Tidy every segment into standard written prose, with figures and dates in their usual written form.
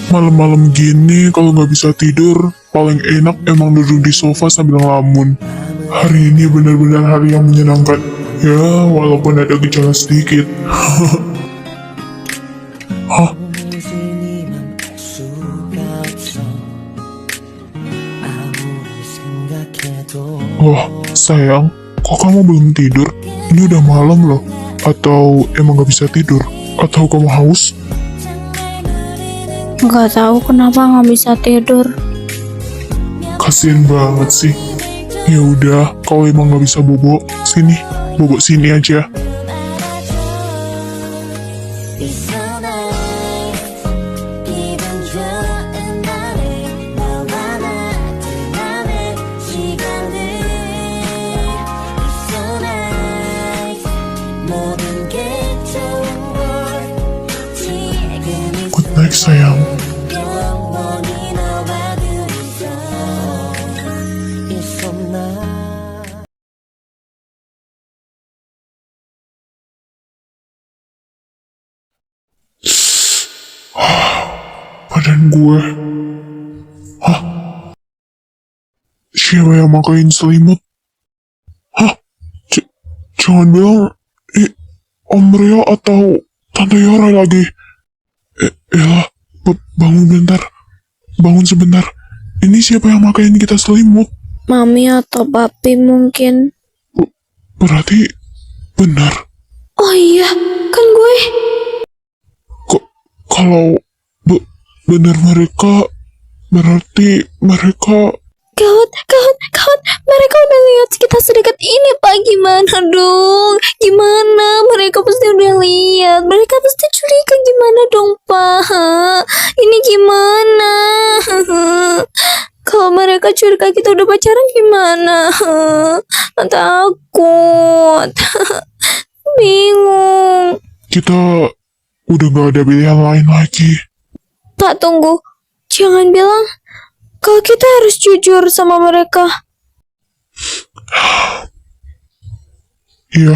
Malam-malam gini kalau nggak bisa tidur, paling enak emang duduk di sofa sambil ngelamun. Hari ini benar-benar hari yang menyenangkan. Ya, walaupun ada gejala sedikit. Hah? Wah, sayang, kok kamu belum tidur? Ini udah malam loh. Atau emang gak bisa tidur? Atau kamu haus? Nggak tahu kenapa nggak bisa tidur. Kasian banget sih. Ya udah, kalau emang gak bisa bobo, sini, bobo sini aja. Good night, sayang. Badan gue. Hah? Siapa yang makain selimut? Hah? Jangan bilang Om Rio atau Tante Yora lagi. Elah, bangun bentar. Bangun sebentar. Ini siapa yang makain kita selimut? Mami atau papi mungkin. Berarti benar. Oh iya, kan gue. Kalau benar mereka, berarti mereka... Kawan, mereka udah lihat kita sedekat ini, Pak. Gimana dong? Gimana? Mereka pasti udah lihat. Mereka pasti curiga. Gimana dong, Pak? Ini gimana? Kalau mereka curiga kita udah pacaran gimana? Takut. Bingung. Kita udah gak ada pilihan lain lagi. Pak, tunggu. Jangan bilang kalau kita harus jujur sama mereka. Iya,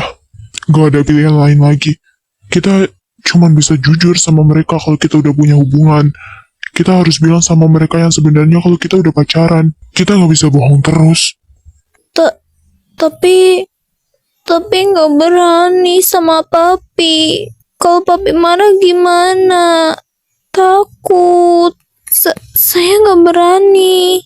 gak ada pilihan lain lagi. Kita cuma bisa jujur sama mereka kalau kita udah punya hubungan. Kita harus bilang sama mereka yang sebenarnya kalau kita udah pacaran. Kita gak bisa bohong terus. Tapi nggak berani sama papi. Kalau papi marah gimana? Takut. Saya nggak berani.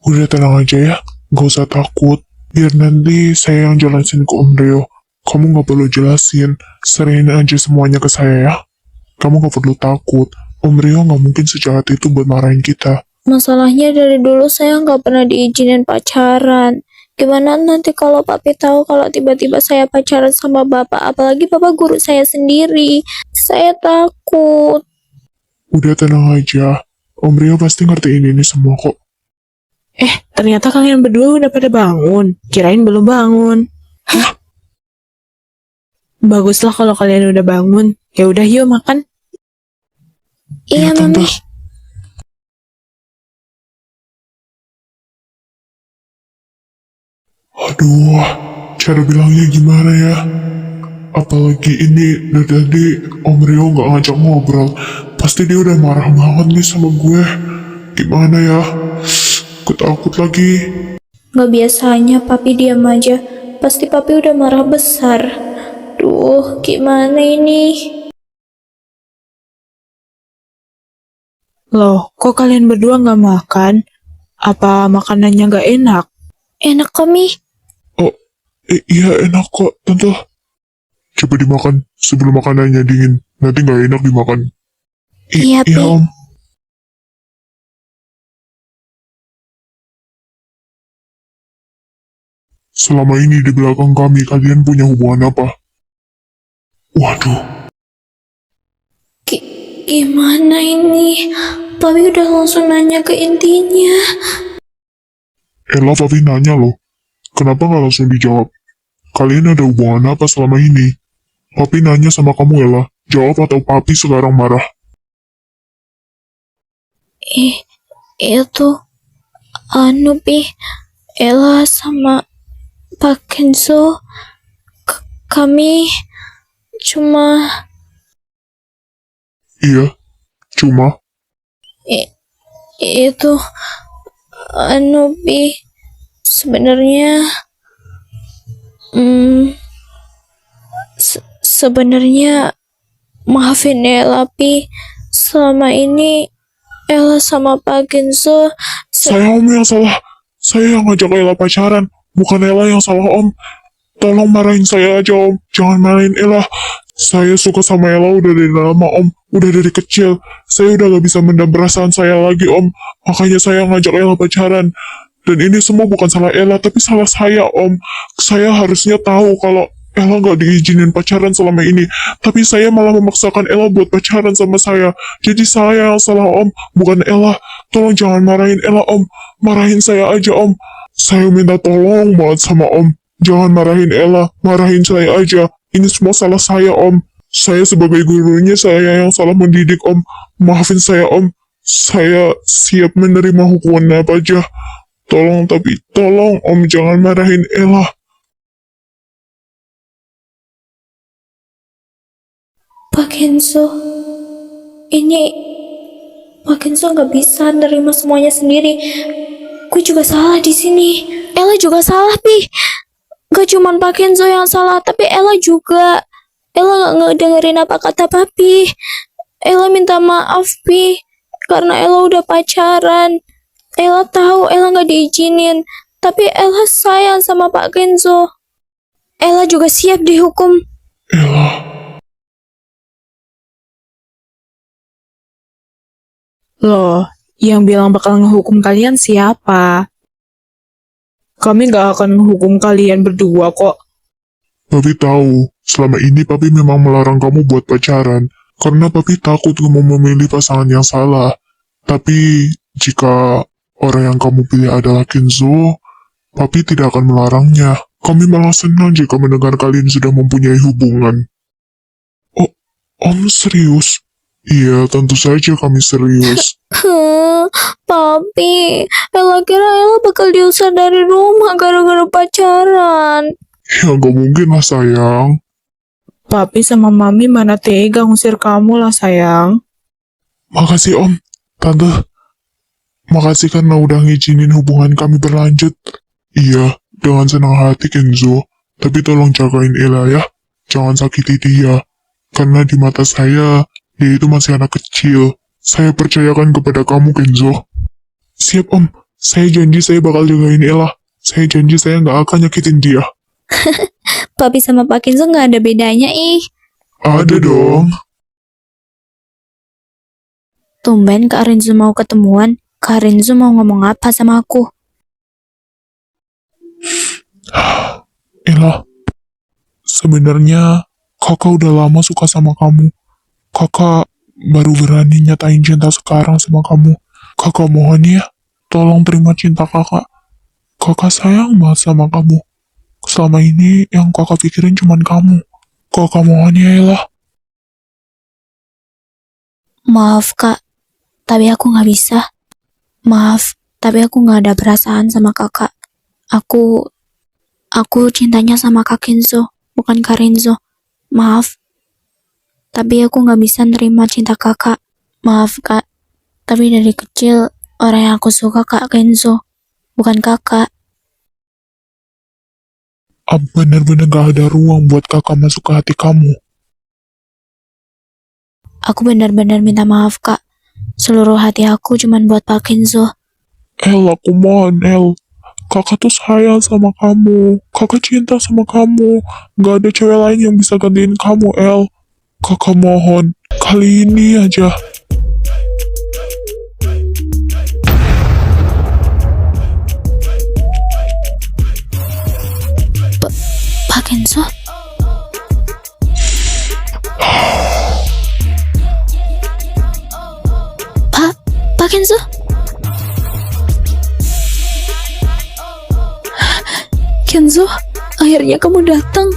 Udah tenang aja ya, gak usah takut. Biar nanti saya yang jelasin ke Om Rio. Kamu gak perlu jelasin, serahin aja semuanya ke saya ya. Kamu gak perlu takut. Om Rio gak mungkin sejahat itu buat marahin kita. Masalahnya dari dulu saya nggak pernah diizinin pacaran. Gimana nanti kalau papi tahu kalau tiba-tiba saya pacaran sama bapak, apalagi bapak guru saya sendiri. Saya takut. Udah tenang aja. Om Rio pasti ngertiin ini semua kok. Ternyata kalian berdua udah pada bangun. Kirain belum bangun. Hah? Baguslah kalau kalian udah bangun. Ya udah yuk makan. Iya, Tante. Mami. Aduh, cara bilangnya gimana ya? Apalagi ini dari tadi Om Rio gak ngajak ngobrol. Pasti dia udah marah banget nih sama gue. Gimana ya? Gue takut lagi. Nggak biasanya papi diam aja. Pasti papi udah marah besar. Duh, gimana ini? Loh, kok kalian berdua nggak makan? Apa makanannya nggak enak? Enak kami. Oh, iya enak kok, Tante. Coba dimakan sebelum makanannya dingin. Nanti gak enak dimakan. Iya, Pi. Iya, Om. Selama ini di belakang kami, kalian punya hubungan apa? Waduh, Gimana ini? Papi udah langsung nanya ke intinya. Ella Papi nanya loh. Kenapa gak langsung dijawab? Kalian ada hubungan apa selama ini? Papi nanya sama kamu, Ella. Jawab atau Papi sekarang marah. Itu Pi, Ella sama Pak Kenzo, kami cuma Iya, cuma I- itu Pi, sebenarnya sebenarnya maafin Ella, Pi. Selama ini Ella sama Pak Kenzo Saya Om yang salah. Saya yang ngajak Ella pacaran, bukan Ella yang salah Om. Tolong marahin saya aja Om, jangan marahin Ella. Saya suka sama Ella udah dari lama Om, udah dari kecil. Saya udah gak bisa mendam perasaan saya lagi Om, makanya saya ngajak Ella pacaran. Dan ini semua bukan salah Ella, tapi salah saya Om. Saya harusnya tahu kalau Ella gak diizinin pacaran selama ini, tapi saya malah memaksakan Ella buat pacaran sama saya. Jadi saya yang salah Om, bukan Ella. Tolong jangan marahin Ella Om, marahin saya aja Om. Saya minta tolong banget sama Om. Jangan marahin Ella, marahin saya aja. Ini semua salah saya Om. Saya sebagai gurunya saya yang salah mendidik Om. Maafin saya Om. Saya siap menerima hukuman apa aja. Tolong tapi tolong Om jangan marahin Ella. Pak Kenzo, ini Pak Kenzo nggak bisa nerima semuanya sendiri. Gue juga salah di sini. Ella juga salah, Pi. Gak cuma Pak Kenzo yang salah, tapi Ella juga. Ella nggak dengerin apa kata Papi. Ella minta maaf, Pi, karena Ella udah pacaran. Ella tahu Ella nggak diizinin, tapi Ella sayang sama Pak Kenzo. Ella juga siap dihukum. Ella, Loh, yang bilang bakal ngehukum kalian siapa? Kami gak akan menghukum kalian berdua kok. Papi tahu, selama ini Papi memang melarang kamu buat pacaran, karena Papi takut kamu memilih pasangan yang salah. Tapi, jika orang yang kamu pilih adalah Kenzo, Papi tidak akan melarangnya. Kami malah senang jika mendengar kalian sudah mempunyai hubungan. Oh, Om serius? Iya, tentu saja kami serius. Papi, Ella kira Ella bakal diusir dari rumah gara-gara pacaran. Ya gak mungkin lah sayang. Papi sama Mami mana tega ngusir kamu lah sayang. Makasih Om, Tante. Makasih karena udah ngizinin hubungan kami berlanjut. Iya, dengan senang hati Kenzo. Tapi tolong jagain Ella ya. Jangan sakiti dia. Karena di mata saya, dia itu masih anak kecil. Saya percayakan kepada kamu Kenzo. Siap Om, saya janji saya bakal jagain Ella. Saya janji saya nggak akan nyakitin dia. Papi sama Pak Kenzo nggak ada bedanya, ih. Ada dong. Tumben Kak Renzo mau ketemuan. Kak Renzo mau ngomong apa sama aku? Ella, sebenarnya kakak udah lama suka sama kamu. Kakak baru berani nyatain cinta sekarang sama kamu. Kakak mohon ya, tolong terima cinta kakak. Kakak sayang banget sama kamu. Selama ini yang kakak pikirin cuma kamu. Kakak mohon ya Ella. Maaf Kak, tapi aku nggak bisa. Maaf, tapi aku nggak ada perasaan sama kakak. Aku cintanya sama Kak Kenzo, bukan Kak Renzo. Maaf, tapi aku nggak bisa nerima cinta kakak. Maaf Kak, tapi dari kecil orang yang aku suka Kak Kenzo, bukan kakak. Bener-bener gak ada ruang buat kakak masuk ke hati kamu. Aku benar-benar minta maaf Kak. Seluruh hati aku cuman buat Pak Kenzo. El, aku mohon El. Kakak tuh sayang sama kamu. Kakak cinta sama kamu. Gak ada cewek lain yang bisa gantiin kamu El. Kakak mohon, kali ini aja. Pak Kenzo? Pak Kenzo? Kenzo, akhirnya kamu datang.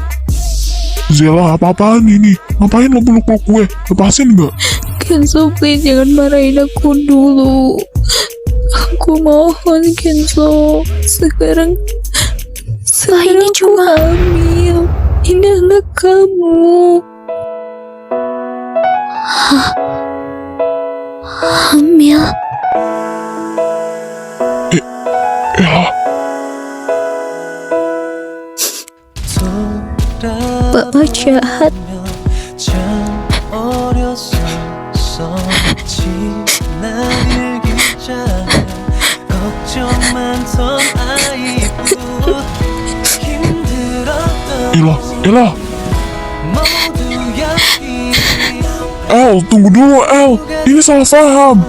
Zela, apa-apaan ini? Ngapain lo peluk-peluk gue? Lepasin gak? Kenzo, please jangan marahin aku dulu. Aku mohon, Kenzo. Sekarang ini cuma hamil. Ini anak kamu. Hah? Hamil? Ella, Papa jahat. Ella. El, tunggu dulu El, ini salah paham.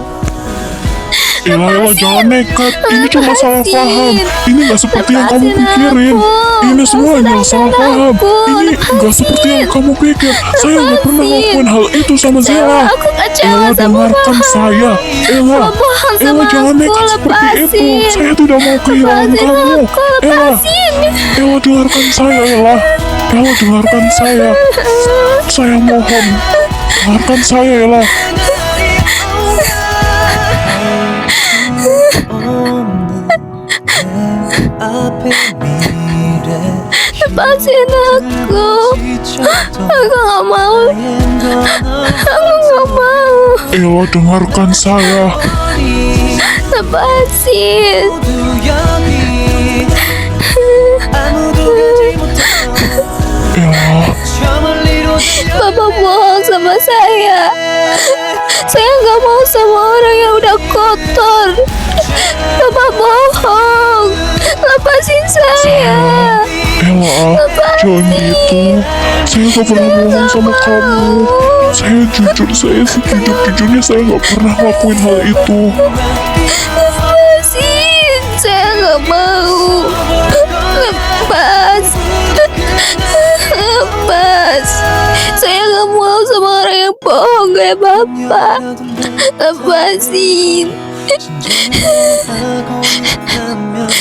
Ella, jangan nekat, ini cuma salah paham. Ini gak seperti yang kamu pikirin. Ini semuanya salah paham. Ini gak seperti yang kamu pikir. Saya gak pernah ngelakuin hal itu sama Zela. Aku kecewa Ella, sama dengarkan Papa. saya. Ella, bohong sama Ella jangan aku, nekat seperti itu. lepasin. Saya tidak mau kehilangan Lepasin kamu. aku, Ella, lepasin. Ella dengarkan saya, Ella. Ella dengarkan saya. Saya mohon, dengarkan saya, Ella. Lepasin aku. Aku gak mau. Aku gak mau. Ella dengarkan saya. Lepasin. Ella, Papa bohong sama saya. Saya gak mau sama orang yang udah kotor. Papa bohong. Lepasin saya. Ella, jangan gitu. Saya gak pernah bohong sama kamu. Saya jujur, saya sejujur-jujurnya saya gak pernah ngelakuin hal itu. Lepasin. Saya gak mau. Lepas. Lepas. Saya gak mau sama orang yang bohong kayak Bapak. Lepasin.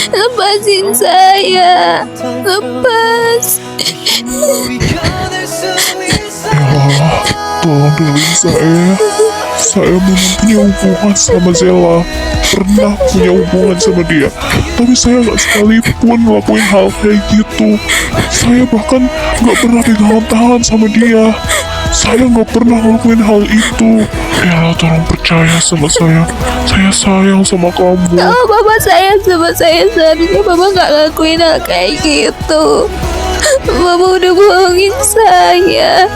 Lepasin saya. Lepas. Ella, tolong dengerin saya. Saya memang punya hubungan sama Zela. Pernah punya hubungan sama dia. Tapi saya gak sekalipun ngelakuin hal kayak gitu. Saya bahkan gak pernah pegangan tangan sama dia. Saya gak pernah ngelakuin hal itu. Ella, tolong percaya sama saya. Saya sayang sama kamu. Kalau Bapak sayang sama saya, seharusnya Bapak gak ngelakuin hal kayak gitu. Bapak udah bohongin saya.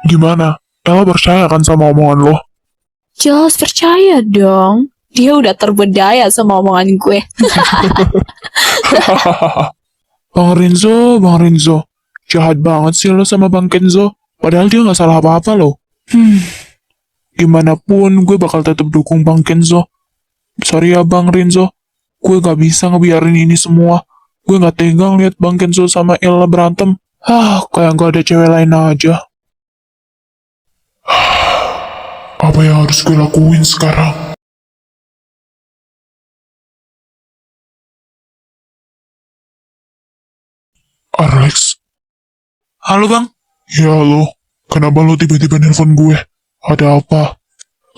Gimana? Ella percaya kan sama omongan lo? Jelas percaya dong. Dia udah terbedaya sama omongan gue. Bang Renzo. Jahat banget sih lo sama Bang Kenzo. Padahal dia gak salah apa-apa lo. Gimana pun gue bakal tetap dukung Bang Kenzo. Sorry ya Bang Renzo. Gue gak bisa ngebiarin ini semua. Gue gak tegang lihat Bang Kenzo sama Ella berantem. Kayak gak ada cewek lain aja. Apa yang harus gue lakuin sekarang? Alex? Halo Bang? Ya lo, kenapa lo tiba-tiba nelpon gue? Ada apa?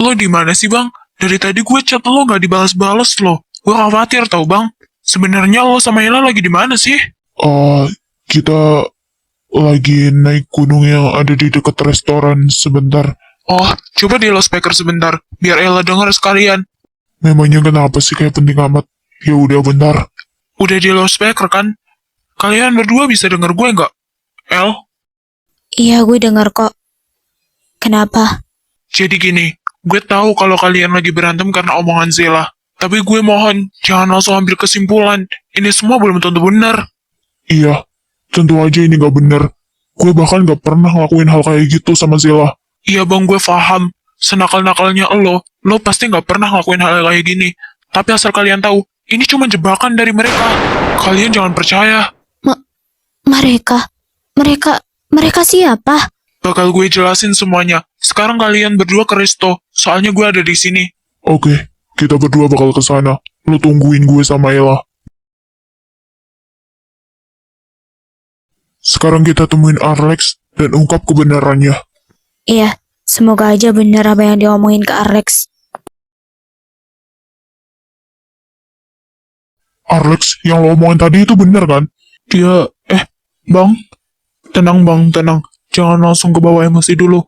Lo di mana sih Bang? Dari tadi gue chat lo gak dibalas-balas lo. Gue khawatir tau Bang. Sebenarnya lo sama Ella lagi di mana sih? Kita lagi naik gunung yang ada di dekat restoran sebentar. Oh, coba di loudspeaker sebentar, biar Ella denger sekalian. Memangnya kenapa sih kayak penting amat? Ya udah bentar. Udah di loudspeaker kan? Kalian berdua bisa denger gue nggak? El? Iya, gue dengar kok. Kenapa? Jadi gini, gue tahu kalau kalian lagi berantem karena omongan Zela. Tapi gue mohon, jangan langsung ambil kesimpulan. Ini semua belum tentu benar. Iya, tentu aja ini gak benar. Gue bahkan gak pernah ngelakuin hal kayak gitu sama Zela. Iya bang, gue paham. Senakal-nakalnya lo pasti gak pernah ngelakuin hal kayak gini. Tapi asal kalian tahu, ini cuma jebakan dari mereka. Kalian jangan percaya. Mereka siapa? Bakal gue jelasin semuanya. Sekarang kalian berdua ke resto, soalnya gue ada di sini. Oke, kita berdua bakal ke sana. Lo tungguin gue sama Ella. Sekarang kita temuin Alex dan ungkap kebenarannya. Iya, semoga aja benar apa yang diomongin ke Alex. Alex, yang lo omongin tadi itu bener kan? Iya, bang, tenang bang, tenang. Jangan langsung ke bawah emosi dulu.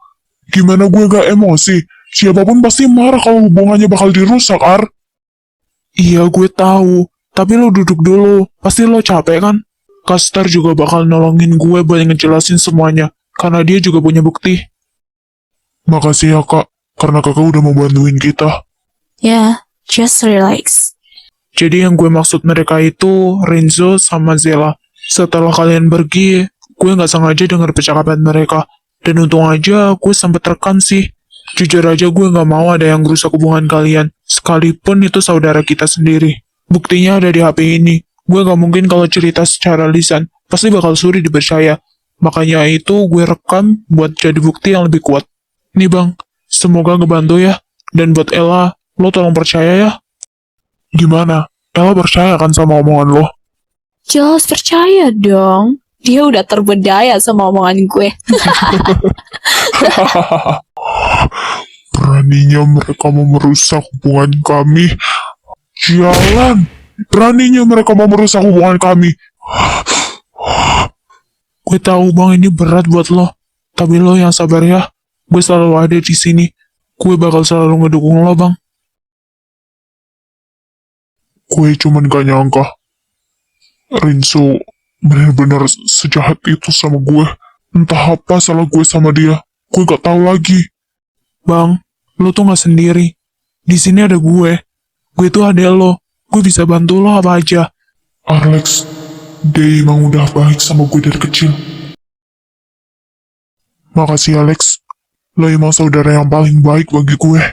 Gimana gue gak emosi? Siapapun pasti marah kalau hubungannya bakal dirusak, Ar. Iya, gue tahu. Tapi lo duduk dulu. Pasti lo capek kan? Kastar juga bakal nolongin gue buat ngejelasin semuanya. Karena dia juga punya bukti. Makasih ya, Kak. Karena kakak udah mau bantuin kita. Ya, just relax. Jadi yang gue maksud mereka itu Renzo sama Zella. Setelah kalian pergi, gue nggak sengaja dengar percakapan mereka. Dan untung aja gue sempet rekam sih. Jujur aja gue nggak mau ada yang merusak hubungan kalian. Sekalipun itu saudara kita sendiri. Buktinya ada di HP ini. Gue nggak mungkin kalau cerita secara lisan. Pasti bakal sulit dipercaya. Makanya itu gue rekam buat jadi bukti yang lebih kuat. Nih bang, semoga ngebantu ya. Dan buat Ella, lo tolong percaya ya. Gimana? Ella percaya kan sama omongan lo? Jelas percaya dong. Dia udah terbedaya sama omongan gue. Beraninya mereka mau merusak hubungan kami. Jalan. Beraninya mereka mau merusak hubungan kami. Gue tahu bang ini berat buat lo. Tapi lo yang sabar ya. Gue selalu ada di sini. Gue bakal selalu ngedukung lo bang. Gue cuman gak nyangka Renzo benar-benar sejahat itu sama gue. Entah apa salah gue sama dia. Gue gak tahu lagi. Bang, lo tuh gak sendiri. Di sini ada gue. Gue tuh ada lo. Gue bisa bantu lo apa aja. Alex, dia emang udah baik sama gue dari kecil. Makasih Alex. Lo emang saudara yang paling baik bagi gue.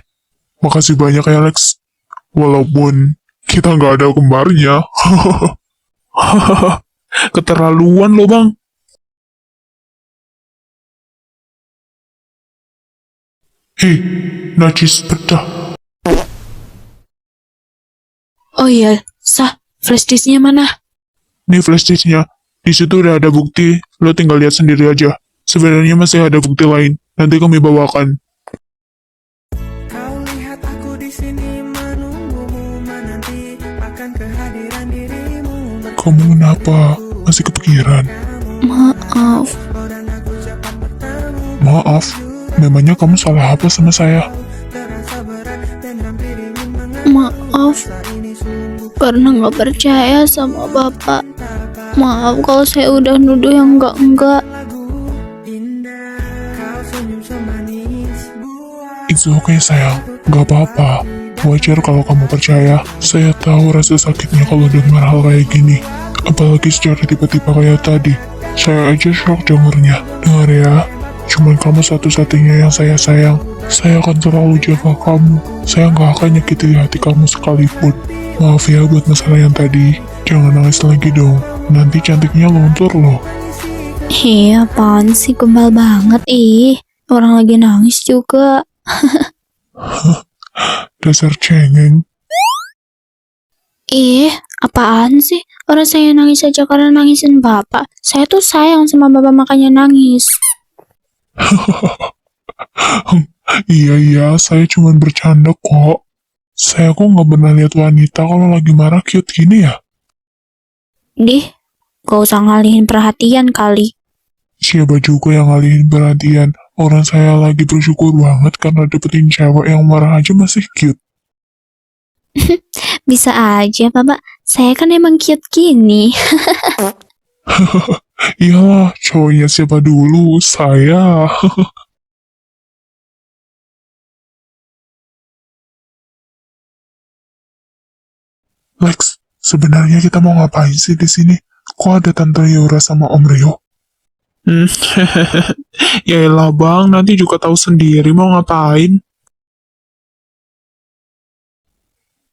Makasih banyak ya Alex. Walaupun kita nggak ada kembarnya. Keterlaluan lo bang. Hei, najis pecah. Oh iya, flash disknya mana? Nih flash disknya. Di situ udah ada bukti. Lo tinggal lihat sendiri aja. Sebenarnya masih ada bukti lain. Nanti kami bawakan. Kau lihat aku di sini menunggumu menanti akan kehadiran dirimu. Kamu kenapa? Masih kepikiran? Maaf. Dan aku cepat bertemu. Maaf, memangnya kamu salah apa sama saya? Terasa berat dan hampir ingin Maaf. ini sungguh Karena nggak percaya sama Bapak. Maaf kalau saya udah nuduh yang enggak-enggak. lagu indah. Kau senyum semanis buat It's okay sayang, gak apa-apa. Wajar kalau kamu percaya. Saya tahu rasa sakitnya kalau dengar hal kayak gini. Apalagi secara tiba-tiba kayak tadi. Saya aja shock dengernya. Dengar ya, cuman kamu satu-satunya yang saya sayang. Saya akan selalu jaga kamu. Saya gak akan nyakiti hati kamu sekalipun. Maaf ya buat masalah yang tadi. Jangan nangis lagi dong. Nanti cantiknya luntur loh. Iya, apaan sih, kebal banget Orang lagi nangis juga. Dasar cengeng. Apaan sih? Orang saya nangis aja karena nangisin Bapak. Saya tuh sayang sama Bapak makanya nangis. Iya, saya cuma bercanda kok. Saya kok nggak pernah lihat wanita kalau lagi marah cute gini ya. Gak usah ngalihin perhatian kali. Siapa juga yang ngalihin perhatian. Orang saya lagi bersyukur banget karena dapetin cewek yang marah aja masih cute. Bisa aja, Bapak. Saya kan emang cute gini. Iyalah, cowoknya siapa dulu? Saya. Lex, sebenarnya kita mau ngapain sih di sini? Kok ada Tante Yora sama Om Rio? Yaelah bang, nanti juga tahu sendiri mau ngapain.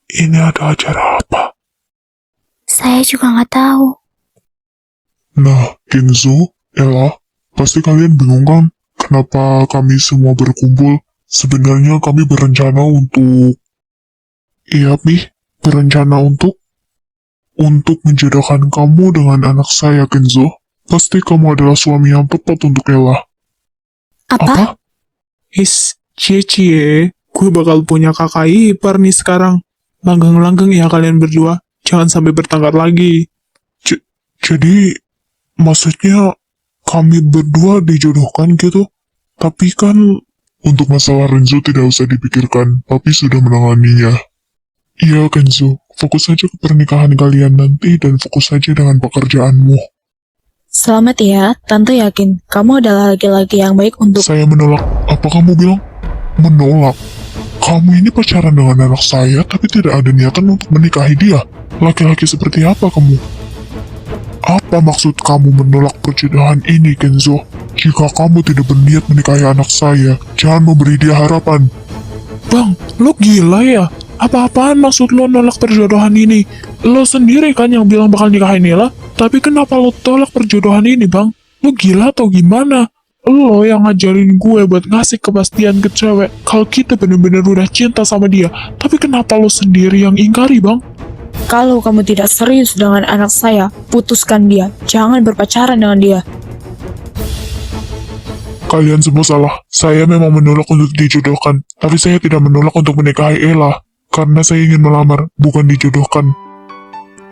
Ini ada acara apa? Saya juga nggak tahu. Nah, Kenzo, Ella, pasti kalian bingung kan? Kenapa kami semua berkumpul? Sebenarnya kami berencana untuk... Iya, Mi, berencana untuk menjodohkan kamu dengan anak saya, Kenzo. Pasti kamu adalah suami yang tepat untuk Ella. Apa? Cie-cie, gue bakal punya kakak ipar nih sekarang. Langgeng-langgeng ya kalian berdua. Jangan sampai bertengkar lagi. Jadi, maksudnya kami berdua dijodohkan gitu? Tapi kan, untuk masalah Renzo tidak usah dipikirkan. Papi sudah menanganinya. Iya, Kenzo. Fokus saja ke pernikahan kalian nanti dan fokus saja dengan pekerjaanmu. Selamat ya, Tante yakin kamu adalah laki-laki yang baik untuk... Saya menolak. Apa kamu bilang? Menolak? Kamu ini pacaran dengan anak saya, tapi tidak ada niatan untuk menikahi dia. Laki-laki seperti apa kamu? Apa maksud kamu menolak perjodohan ini, Kenzo? Jika kamu tidak berniat menikahi anak saya, jangan memberi dia harapan. Bang, lo gila ya? Apa-apaan maksud lo nolak perjodohan ini? Lo sendiri kan yang bilang bakal nikahin Nela, tapi kenapa lo tolak perjodohan ini, Bang? Lo gila atau gimana? Lo yang ngajarin gue buat ngasih kepastian ke cewek kalau kita bener-bener udah cinta sama dia, tapi kenapa lo sendiri yang ingkari, Bang? Kalau kamu tidak serius dengan anak saya, putuskan dia. Jangan berpacaran dengan dia. Kalian semua salah. Saya memang menolak untuk dijodohkan, tapi saya tidak menolak untuk menikahi Ella. Karena saya ingin melamar, bukan dijodohkan.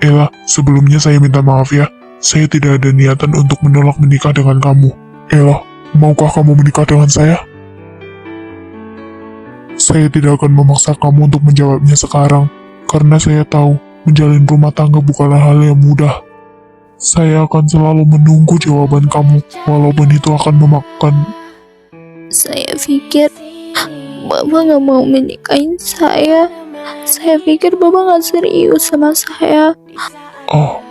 Ella, sebelumnya saya minta maaf ya. Saya tidak ada niatan untuk menolak menikah dengan kamu. Ella, maukah kamu menikah dengan saya? Saya tidak akan memaksa kamu untuk menjawabnya sekarang, karena saya tahu menjalin rumah tangga bukanlah hal yang mudah. Saya akan selalu menunggu jawaban kamu, walaupun itu akan memakan. Saya pikir Bapak gak mau menikahin saya. Saya pikir Bapak gak serius sama saya. Oh,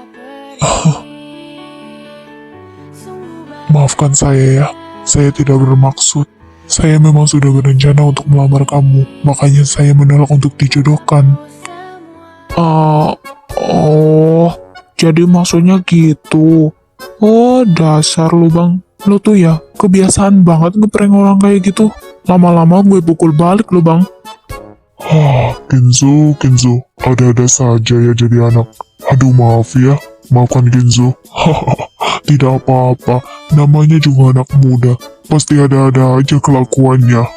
maafkan saya ya. Saya tidak bermaksud. Saya memang sudah berencana untuk melamar kamu, makanya saya menolak untuk dijodohkan. Jadi maksudnya gitu. Oh, dasar lu, Bang. Lu tuh ya, kebiasaan banget ngeprank orang kayak gitu. Lama-lama gue pukul balik lu, Bang. Kenzo, ada-ada saja ya jadi anak. Aduh, maaf ya. Maafkan Kenzo. Tidak apa-apa, namanya juga anak muda. Pasti ada-ada aja kelakuannya.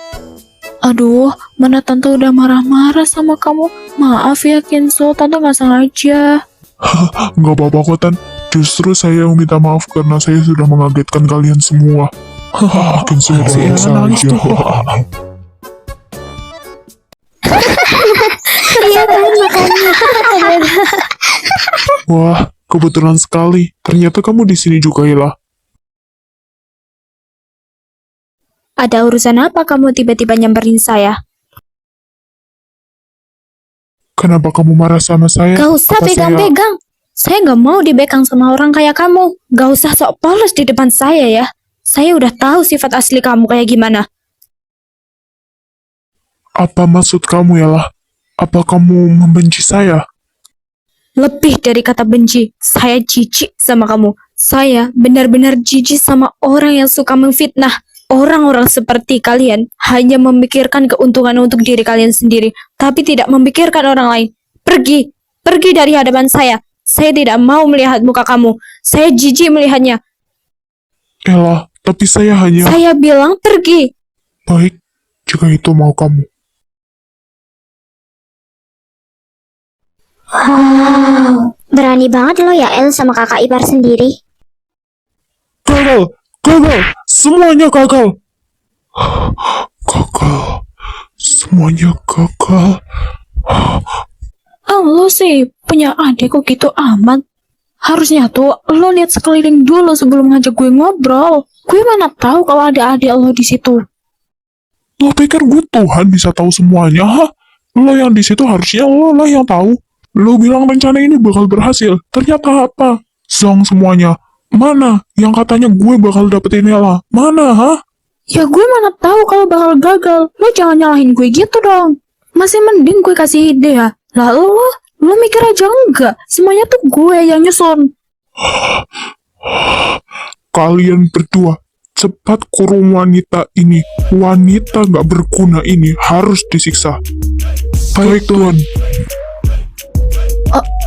Aduh, mana Tante udah marah-marah sama kamu. Maaf ya Kenzo, Tante gak sengaja. Nggak apa-apa kok, Tan. Justru saya yang minta maaf karena saya sudah mengagetkan kalian semua. Kenzo ada saja. Iya kan, makanya. Wah, kebetulan sekali. Ternyata kamu di sini juga, Ella. Ada urusan apa kamu tiba-tiba nyamperin saya? Kenapa kamu marah sama saya? Gak usah Apa pegang-pegang. Saya gak mau dipegang sama orang kayak kamu. Gak usah sok polos di depan saya ya. Saya udah tahu sifat asli kamu kayak gimana. Apa maksud kamu, Ella? Apa kamu membenci saya? Lebih dari kata benci, saya jijik sama kamu. Saya benar-benar jijik sama orang yang suka memfitnah. Orang-orang seperti kalian hanya memikirkan keuntungan untuk diri kalian sendiri, tapi tidak memikirkan orang lain. Pergi dari hadapan saya. Saya tidak mau melihat muka kamu. Saya jijik melihatnya. Ella, tapi saya hanya... Saya bilang pergi. Baik, jika itu mau kamu. Wow, berani banget lo ya El sama kakak ipar sendiri. Gagal! Semuanya gagal! Gagal. Semuanya gagal. Lo sih punya adik kok gitu amat. Harusnya tuh lo lihat sekeliling dulu sebelum ngajak gue ngobrol. Gue mana tahu kalau ada adik lo di situ. Lo pikir gue Tuhan bisa tahu semuanya, ha? Lo yang di situ harusnya lo lah yang tahu. Lo bilang rencana ini bakal berhasil. Ternyata apa? Zong semuanya. Mana yang katanya gue bakal dapetin Ella? Mana, ha? Ya gue mana tahu kalau bakal gagal. Lo jangan nyalahin gue gitu dong. Masih mending gue kasih ide ya. Lalu lo mikir aja enggak. Semuanya tuh gue yang nyusun. Kalian berdua cepat kurung wanita ini. Wanita gak berguna ini harus disiksa. Baik, Tuhan.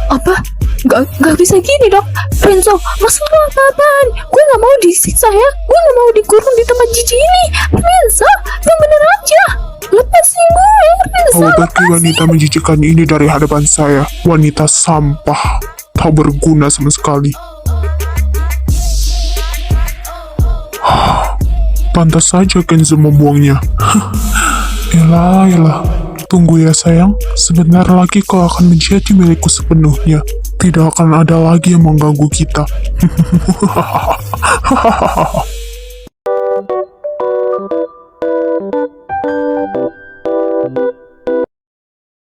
Apa? Gak bisa gini dong. Renzo, maksud lo apaan? Gue gak mau disiksa ya. Gue gak mau dikurung di tempat jijik ini. Renzo, yang bener aja. Lepasin gue, Renzo. Kau pergi wanita menjijikan ini dari hadapan saya. Wanita sampah. Tak berguna sama sekali. Pantas saja Kenzo membuangnya. Elah. Tunggu ya sayang. Sebentar lagi kau akan menjadi milikku sepenuhnya. Tidak akan ada lagi yang mengganggu kita.